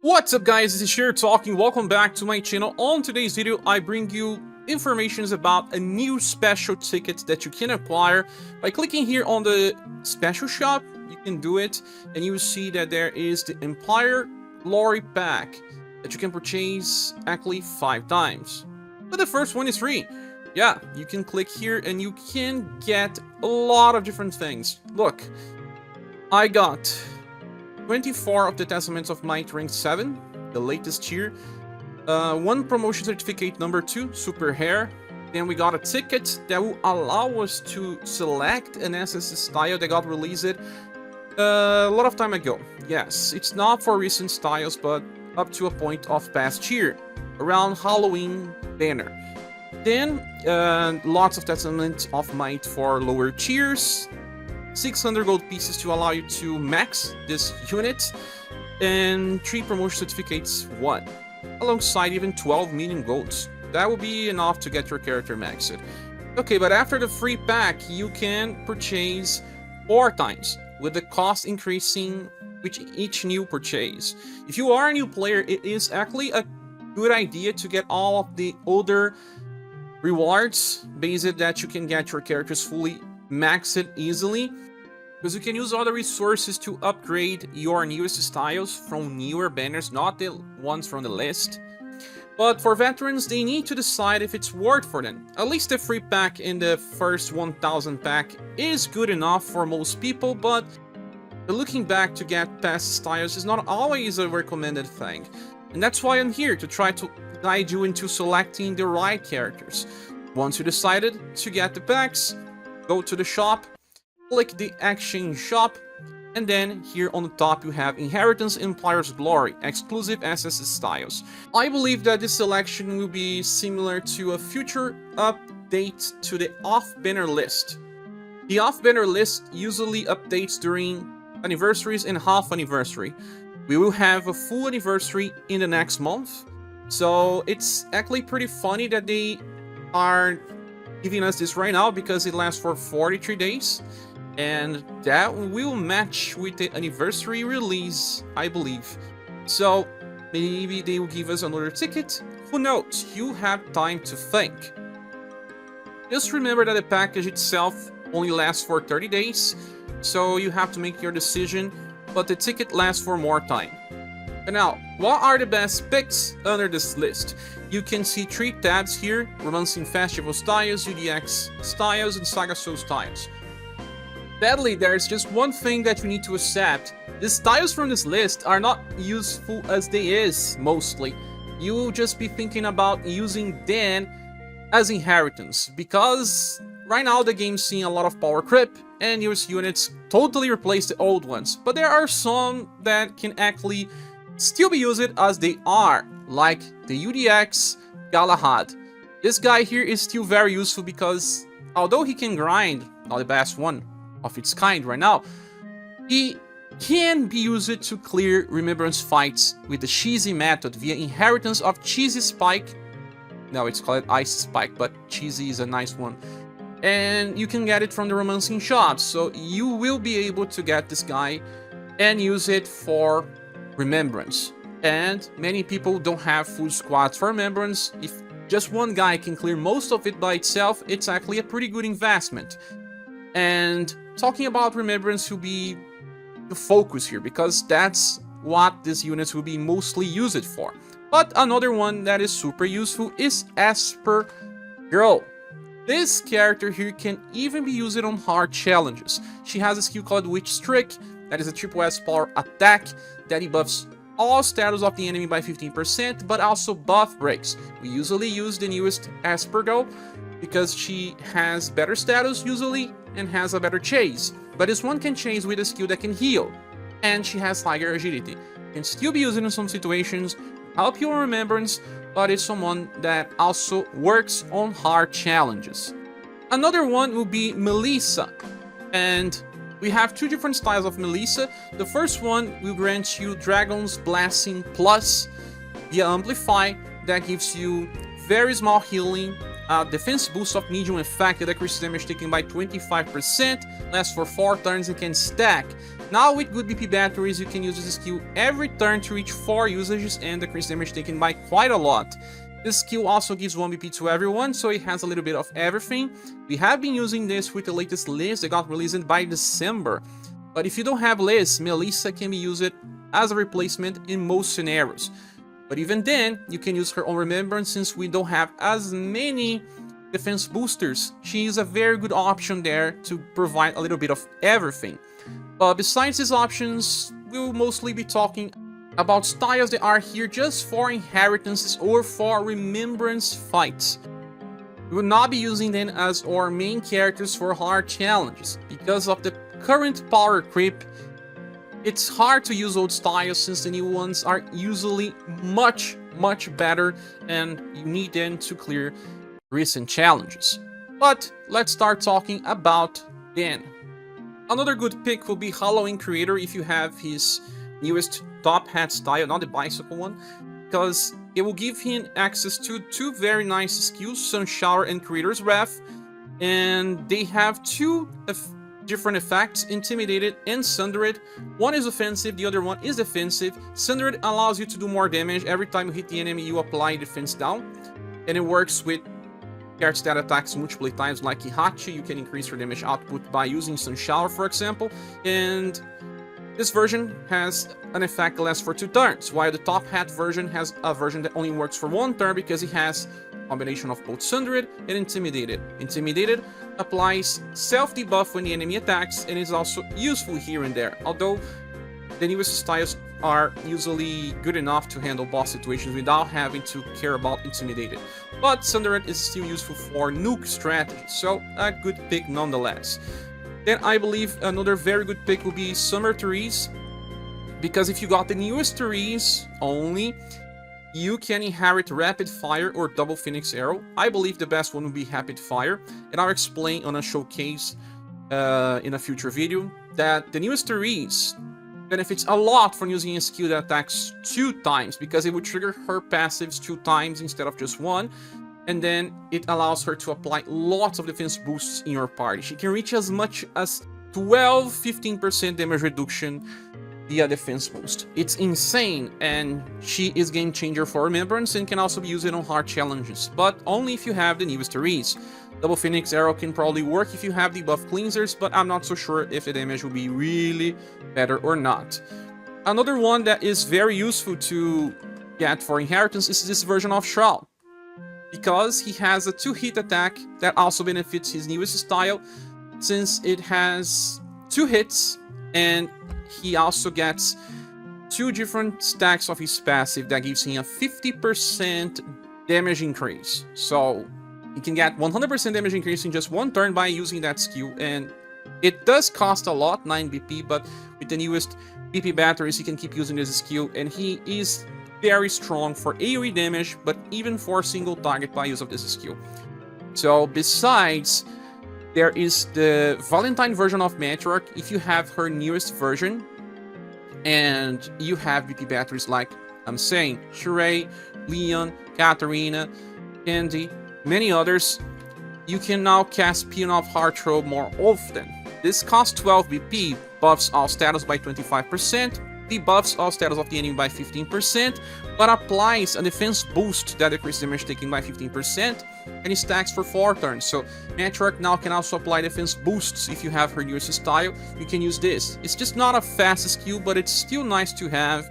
What's up guys, this is Scher talking, welcome back to my channel. On today's video, I bring you information about a new special ticket that you can acquire by clicking here on the special shop. You can do it and you will see that there is the Empire Glory Pack that you can purchase actually 5 times. But the first one is free. Yeah, you can click here and you can get a lot of different things. Look, I got 24 of the Testaments of Might rank 7, the latest tier. 1 promotion certificate number 2, super hair. Then we got a ticket that will allow us to select an SS style that got released a lot of time ago. Yes, it's not for recent styles, but up to a point of past year, around Halloween banner. Then lots of Testaments of Might for lower tiers. 600 gold pieces to allow you to max this unit, and 3 promotion certificates 1, alongside even 12 medium golds. That will be enough to get your character maxed. Okay, but after the free pack, you can purchase 4 times, with the cost increasing with each new purchase. If you are a new player, it is actually a good idea to get all of the older rewards, based that you can get your characters fully maxed easily, because you can use other resources to upgrade your newest styles from newer banners, not the ones from the list. But for veterans, they need to decide if it's worth for them. At least the free pack in the first 1000 pack is good enough for most people, but looking back to get past styles is not always a recommended thing. And that's why I'm here, to try to guide you into selecting the right characters. Once you decided to get the packs, go to the shop, click the Exchange Shop, and then here on the top you have Inheritance Empire's Glory, exclusive SS styles. I believe that this selection will be similar to a future update to the off-banner list. The off-banner list usually updates during anniversaries and half anniversary. We will have a full anniversary in the next month, so it's actually pretty funny that they are giving us this right now, because it lasts for 43 days. And that will match with the anniversary release, I believe. So maybe they will give us another ticket. Who knows? You have time to think. Just remember that the package itself only lasts for 30 days, so you have to make your decision, but the ticket lasts for more time. And now, what are the best picks under this list? You can see 3 tabs here: Romancing Festival styles, UDX styles, and SaGa Soul styles. Sadly, there's just one thing that you need to accept. The styles from this list are not useful as they is, mostly. You will just be thinking about using them as inheritance, because right now the game's seeing a lot of power creep, and newest units totally replace the old ones. But there are some that can actually still be used as they are, like the UDX Galahad. This guy here is still very useful because although he can grind, not the best one of its kind right now, he can be used to clear remembrance fights with the Cheesy method via Inheritance of Cheesy Spike. No, it's called Ice Spike, but Cheesy is a nice one. And you can get it from the Romancing shops, so you will be able to get this guy and use it for remembrance. And many people don't have full squads for remembrance. If just one guy can clear most of it by itself, it's actually a pretty good investment. And talking about remembrance will be the focus here, because that's what these units will be mostly used for. But another one that is super useful is Esper Girl. This character here can even be used on hard challenges. She has a skill called Witch Trick, that is a triple S power attack that debuffs all status of the enemy by 15%, but also buff breaks. We usually use the newest Esper Girl because she has better status usually and has a better chase. But this one can chase with a skill that can heal, and she has higher agility. Can still be used in some situations, help you on remembrance, but it's someone that also works on hard challenges. Another one will be Melissa, and we have 2 different styles of Melissa. The first one will grant you Dragon's Blessing Plus via Amplify, that gives you very small healing defense boost of medium effect that decreases damage taken by 25%, lasts for 4 turns and can stack. Now with good BP batteries, you can use this skill every turn to reach 4 usages and decrease damage taken by quite a lot. This skill also gives 1 BP to everyone, so it has a little bit of everything. We have been using this with the latest list that got released by December. But if you don't have Liz, Melissa can be used as a replacement in most scenarios. But even then, you can use her on Remembrance since we don't have as many defense boosters. She is a very good option there to provide a little bit of everything. But besides these options, we'll mostly be talking about styles that are here just for inheritances or for remembrance fights. We will not be using them as our main characters for hard challenges. Because of the current power creep, it's hard to use old styles since the new ones are usually much better and you need them to clear recent challenges. But let's start talking about Dan. Another good pick will be Halloween Creator if you have his newest top hat style, not the bicycle one, because it will give him access to 2 very nice skills, Sun Shower and Creator's Wrath, and they have 2 different effects, Intimidated and Sundered. One is offensive, the other one is defensive. Sundered allows you to do more damage every time you hit the enemy, you apply defense down, and it works with characters that attacks multiple times like Hihachi. You can increase your damage output by using Sun Shower, for example, and this version has an effect that lasts for 2 turns, while the top hat version has a version that only works for 1 turn because it has a combination of both Sundered and Intimidated. Intimidated applies self-debuff when the enemy attacks and is also useful here and there, although the newest styles are usually good enough to handle boss situations without having to care about Intimidated. But Sundered is still useful for nuke strategy, so a good pick nonetheless. Then I believe another very good pick will be Summer Therese, because if you got the newest Therese only, you can inherit Rapid Fire or Double Phoenix Arrow. I believe the best one will be Rapid Fire, and I'll explain on a showcase in a future video that the newest Therese benefits a lot from using a skill that attacks 2 times, because it would trigger her passives 2 times instead of just 1. And then it allows her to apply lots of defense boosts in your party. She can reach as much as 12-15% damage reduction via defense boost. It's insane, and she is game changer for Remembrance and can also be used on hard challenges, but only if you have the newest Therese. Double Phoenix Arrow can probably work if you have the buff cleansers, but I'm not so sure if the damage will be really better or not. Another one that is very useful to get for inheritance is this version of Shroud, because he has a 2-hit attack that also benefits his newest style, since it has 2 hits, and he also gets 2 different stacks of his passive that gives him a 50% damage increase. So he can get 100% damage increase in just 1 turn by using that skill, and it does cost a lot, 9 BP, but with the newest BP batteries, he can keep using this skill, and he is very strong for AoE damage, but even for single target by use of this skill. So besides, there is the Valentine version of Matriarch if you have her newest version, and you have BP batteries like I'm saying, Sheree, Leon, Katarina, Candy, many others. You can now cast Peon of Heartthrob more often. This costs 12 BP, buffs all status by 25%, debuffs all status of the enemy by 15%, but applies a defense boost that decreases damage taken by 15%, and it stacks for 4 turns. So Matriarch now can also apply defense boosts if you have her newest style. You can use this. It's just not a fast skill, but it's still nice to have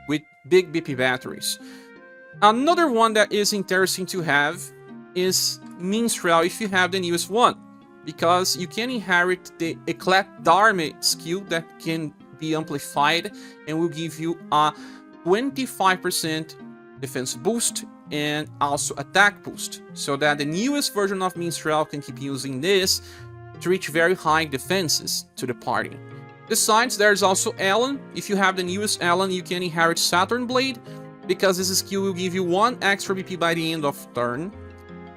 with big BP batteries. Another one that is interesting to have is Minstrel if you have the newest one, because you can inherit the Eclat d'Arme skill that can be amplified and will give you a 25% defense boost and also attack boost, so that the newest version of Minstrel can keep using this to reach very high defenses to the party. Besides, there's also Ellen. If you have the newest Ellen, you can inherit Saturn Blade, because this skill will give you 1 extra BP by the end of turn.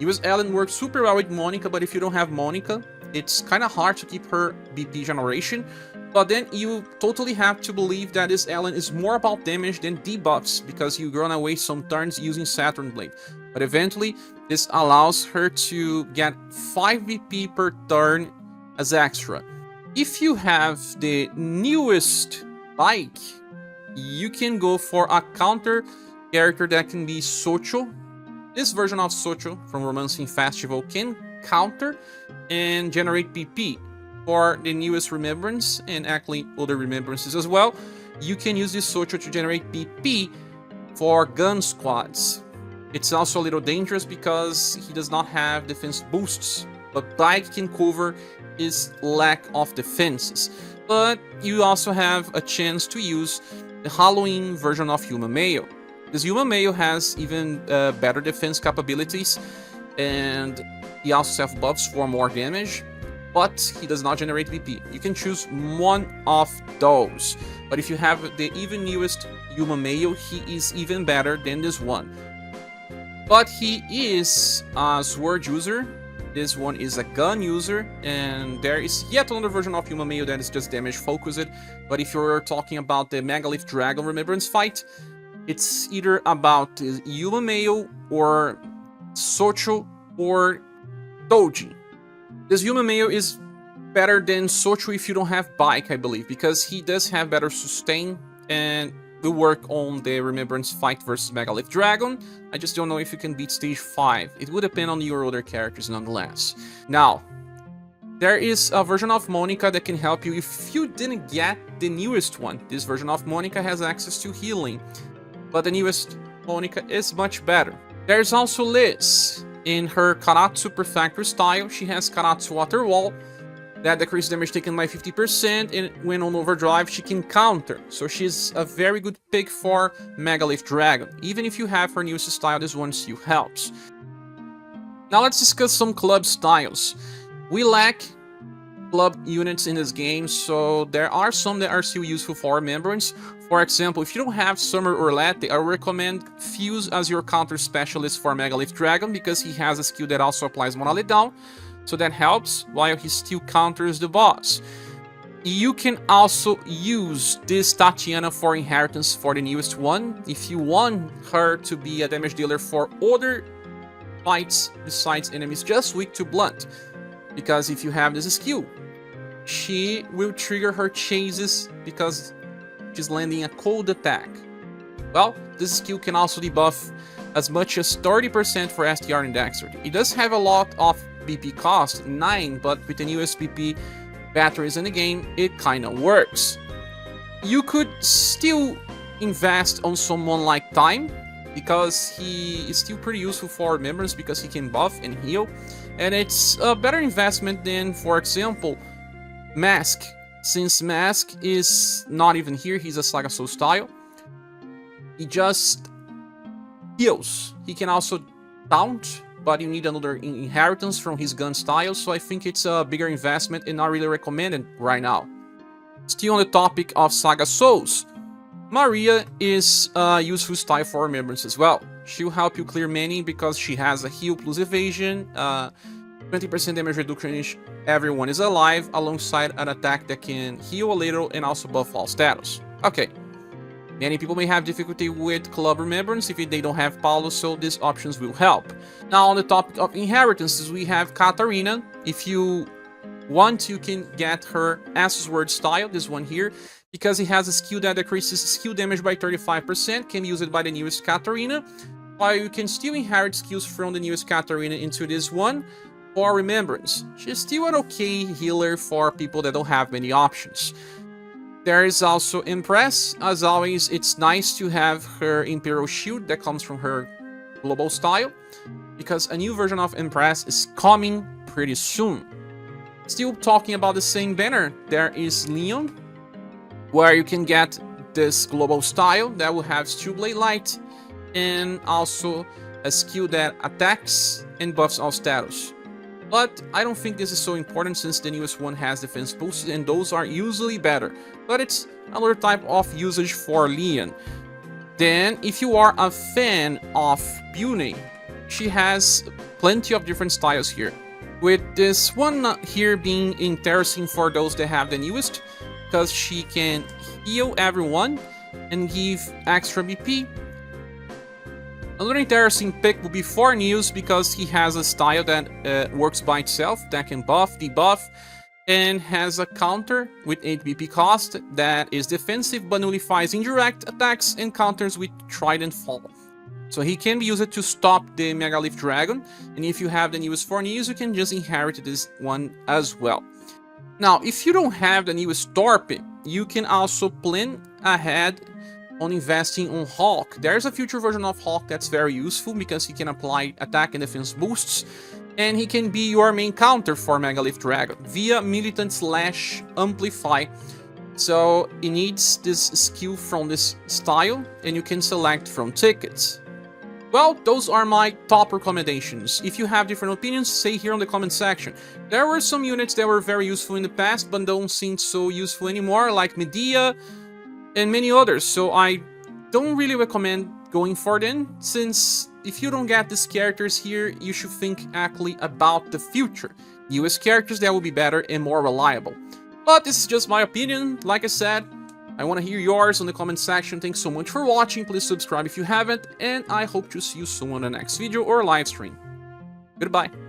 Newest Ellen works super well with Monica, but if you don't have Monica, it's kind of hard to keep her BP generation. But then you totally have to believe that this Ellen is more about damage than debuffs, because you're gonna waste some turns using Saturn Blade. but eventually this allows her to get 5 BP per turn as extra. If you have the newest bike, you can go for a counter character that can be Socho. This version of Socho from Romancing Festival can counter and generate PP. For the newest remembrance, and actually other remembrances as well, you can use this Socho to generate PP for gun squads. It's also a little dangerous because he does not have defense boosts, but bike can cover his lack of defenses. But you also have a chance to use the Halloween version of Human Male. This Human Male has even better defense capabilities, and he also has buffs for more damage, but he does not generate BP. You can choose one of those. But if you have the even newest Human Male, he is even better than this one. But he is a sword user. This one is a gun user, and there is yet another version of Human Male that is just damage focused. But if you're talking about the Megalith Dragon Remembrance fight, it's either about Human Male or Socho or Doji. This Human Male is better than Socho if you don't have bike, I believe, because he does have better sustain and will work on the Remembrance fight versus Megalith Dragon. I just don't know if you can beat stage 5. It would depend on your other characters nonetheless. Now, there is a version of Monica that can help you if you didn't get the newest one. This version of Monica has access to healing, but the newest Monica is much better. There's also Liz. In her Karatsu Prefecture style, she has Karatsu Water Wall that decreases damage taken by 50%, and when on overdrive, she can counter. So she's a very good pick for Megalith Dragon. Even if you have her newest style, this one still helps. Now let's discuss some club styles. We lack club units in this game, so there are some that are still useful for remembrance. For example, if you don't have Summer or Latte, I recommend Fuse as your counter specialist for Megalith Dragon, because he has a skill that also applies Monolith Down, so that helps while he still counters the boss. You can also use this Tatiana for inheritance for the newest one, if you want her to be a damage dealer for other fights besides enemies just weak to blunt. Because if you have this skill, she will trigger her chases because she's landing a cold attack. Well, this skill can also debuff as much as 30% for STR and Dexterity. It does have a lot of BP cost, 9, but with the newest BP batteries in the game, it kinda works. You could still invest on someone like Time, because he is still pretty useful for remembrance because he can buff and heal, and it's a better investment than, for example, Mask. Since Mask is not even here, he's a SaGa Soul style. He just heals. He can also taunt, but you need another inheritance from his gun style, so I think it's a bigger investment and not really recommended right now. Still on the topic of SaGa Souls, Maria is a useful style for remembrance as well. She'll help you clear many because she has a heal plus evasion, 20% damage reduction if everyone is alive, alongside an attack that can heal a little and also buff all status. Okay, many people may have difficulty with Club Remembrance if they don't have Paulo, so these options will help. Now on the topic of inheritances, we have Katarina. If you want, you can get her As's Word style, this one here, because it has a skill that decreases skill damage by 35%, can be used by the newest Katarina, while you can still inherit skills from the newest Katarina into this one for remembrance. She's still an okay healer for people that don't have many options. There is also Impress. As always, it's nice to have her Imperial Shield that comes from her global style, because a new version of Impress is coming pretty soon. Still talking about the same banner, there is Leon, where you can get this global style that will have Steel Blade Light, and also a skill that attacks and buffs all status. But I don't think this is so important since the newest one has defense boosts, and those are usually better. But it's another type of usage for Leon. Then, if you are a fan of Bune, she has plenty of different styles here. With this one here being interesting for those that have the newest, because she can heal everyone and give extra BP. Another interesting pick would be Fornews because he has a style that works by itself, that can buff, debuff, and has a counter with 8 BP cost that is defensive but nullifies indirect attacks and counters with Trident Fall. So he can be used to stop the Megalith Dragon, and if you have the newest Fornews, you can just inherit this one as well. Now, if you don't have the newest Torpe, you can also plan ahead on investing on Hawk. There's a future version of Hawk that's very useful because he can apply attack and defense boosts, and he can be your main counter for Megalith Dragon via Militant / Amplify. So it needs this skill from this style, and you can select from tickets. Well, those are my top recommendations. If you have different opinions, say here in the comment section. There were some units that were very useful in the past, but don't seem so useful anymore, like Medea and many others, so I don't really recommend going for them, since if you don't get these characters here, you should think actually about the future. US characters that will be better and more reliable. But this is just my opinion. Like I said, I want to hear yours on the comment section. Thanks so much for watching. Please subscribe if you haven't, and I hope to see you soon on the next video or live stream. Goodbye.